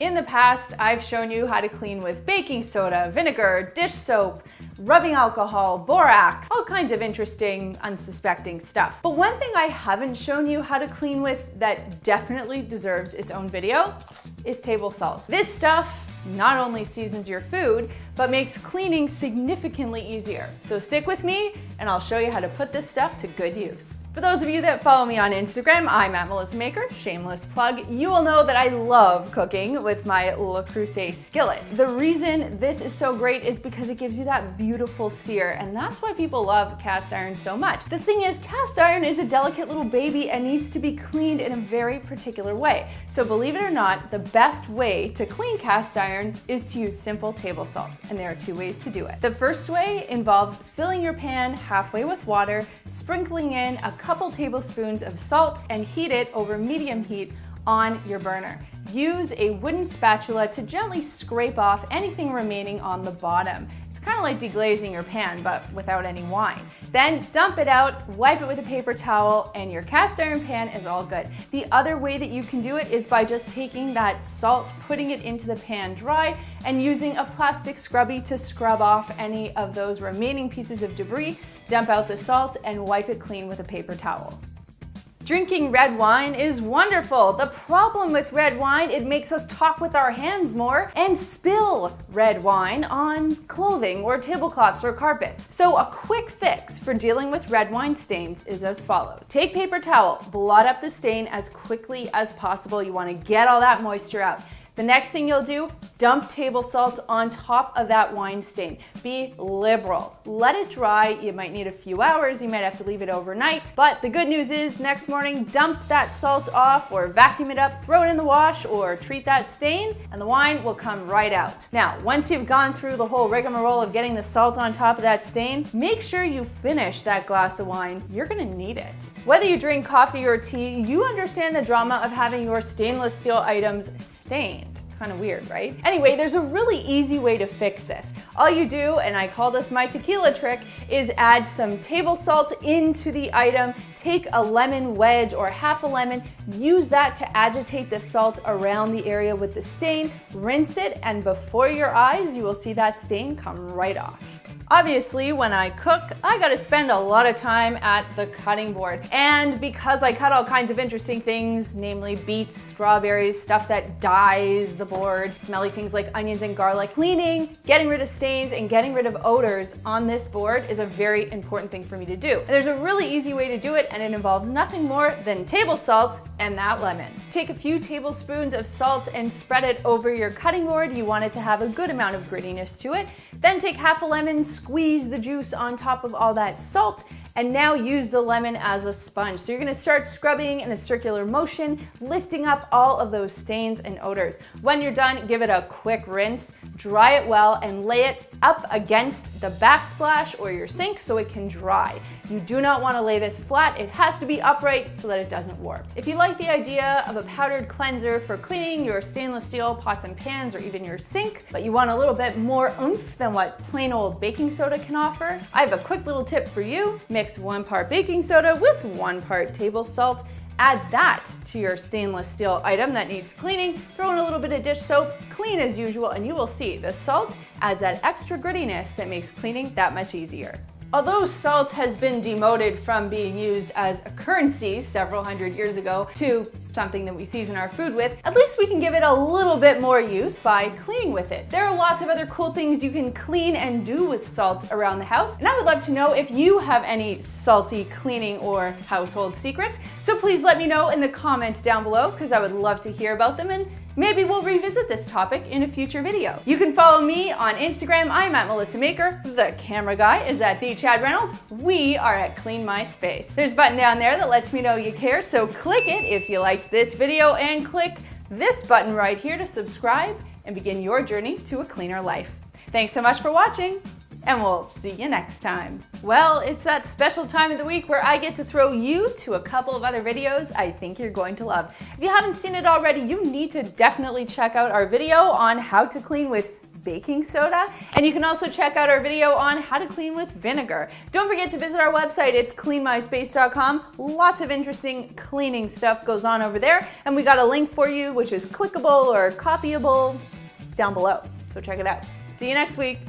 In the past, I've shown you how to clean with baking soda, vinegar, dish soap, rubbing alcohol, borax, all kinds of interesting, unsuspecting stuff. But one thing I haven't shown you how to clean with that definitely deserves its own video is table salt. This stuff not only seasons your food, but makes cleaning significantly easier. So stick with me and I'll show you how to put this stuff to good use. For those of you that follow me on Instagram, I'm at Melissa Maker, shameless plug. You will know that I love cooking with my Le Creuset skillet. The reason this is so great is because it gives you that beautiful sear, and that's why people love cast iron so much. The thing is, cast iron is a delicate little baby and needs to be cleaned in a very particular way. So believe it or not, the best way to clean cast iron is to use simple table salt, and there are two ways to do it. The first way involves filling your pan halfway with water, sprinkling in a couple tablespoons of salt, and heat it over medium heat on your burner. Use a wooden spatula to gently scrape off anything remaining on the bottom. It's kind of like deglazing your pan, but without any wine. Then dump it out, wipe it with a paper towel, and your cast iron pan is all good. The other way that you can do it is by just taking that salt, putting it into the pan dry, and using a plastic scrubby to scrub off any of those remaining pieces of debris, dump out the salt, and wipe it clean with a paper towel. Drinking red wine is wonderful. The problem with red wine, it makes us talk with our hands more and spill red wine on clothing or tablecloths or carpets. So a quick fix for dealing with red wine stains is as follows. Take paper towel, blot up the stain as quickly as possible. You want to get all that moisture out. The next thing you'll do, dump table salt on top of that wine stain. Be liberal. Let it dry. You might need a few hours. You might have to leave it overnight. But the good news is next morning, dump that salt off or vacuum it up, throw it in the wash or treat that stain, and the wine will come right out. Now, once you've gone through the whole rigmarole of getting the salt on top of that stain, make sure you finish that glass of wine. You're gonna need it. Whether you drink coffee or tea, you understand the drama of having your stainless steel items stained. Kind of weird, right? Anyway, there's a really easy way to fix this. All you do, and I call this my tequila trick, is add some table salt into the item, take a lemon wedge or half a lemon, use that to agitate the salt around the area with the stain, rinse it, and before your eyes, you will see that stain come right off. Obviously, when I cook, I gotta spend a lot of time at the cutting board. And because I cut all kinds of interesting things, namely beets, strawberries, stuff that dyes the board, smelly things like onions and garlic, cleaning, getting rid of stains, and getting rid of odors on this board is a very important thing for me to do. And there's a really easy way to do it, and it involves nothing more than table salt and that lemon. Take a few tablespoons of salt and spread it over your cutting board. You want it to have a good amount of grittiness to it. Then take half a lemon, squeeze the juice on top of all that salt, and now use the lemon as a sponge. So you're gonna start scrubbing in a circular motion, lifting up all of those stains and odors. When you're done, give it a quick rinse, dry it well, and lay it up against the backsplash or your sink so it can dry. You do not want to lay this flat. It has to be upright so that it doesn't warp. If you like the idea of a powdered cleanser for cleaning your stainless steel pots and pans or even your sink, but you want a little bit more oomph than what plain old baking soda can offer, I have a quick little tip for you. Mix 1 part baking soda with 1 part table salt. Add that to your stainless steel item that needs cleaning, throw in a little bit of dish soap, clean as usual, and you will see the salt adds that extra grittiness that makes cleaning that much easier. Although salt has been demoted from being used as a currency several hundred years ago to something that we season our food with, at least we can give it a little bit more use by cleaning with it. There are lots of other cool things you can clean and do with salt around the house, and I would love to know if you have any salty cleaning or household secrets. So please let me know in the comments down below, because I would love to hear about them, and maybe we'll revisit this topic in a future video. You can follow me on Instagram. I'm at Melissa Maker. The camera guy is at The Chad Reynolds. We are at Clean My Space. There's a button down there that lets me know you care, so click it if you liked this video, and click this button right here to subscribe and begin your journey to a cleaner life. Thanks so much for watching, and we'll see you next time. Well, it's that special time of the week where I get to throw you to a couple of other videos I think you're going to love. If you haven't seen it already, you need to definitely check out our video on how to clean with baking soda. And you can also check out our video on how to clean with vinegar. Don't forget to visit our website. It's cleanmyspace.com. Lots of interesting cleaning stuff goes on over there. And we got a link for you, which is clickable or copyable down below. So check it out. See you next week.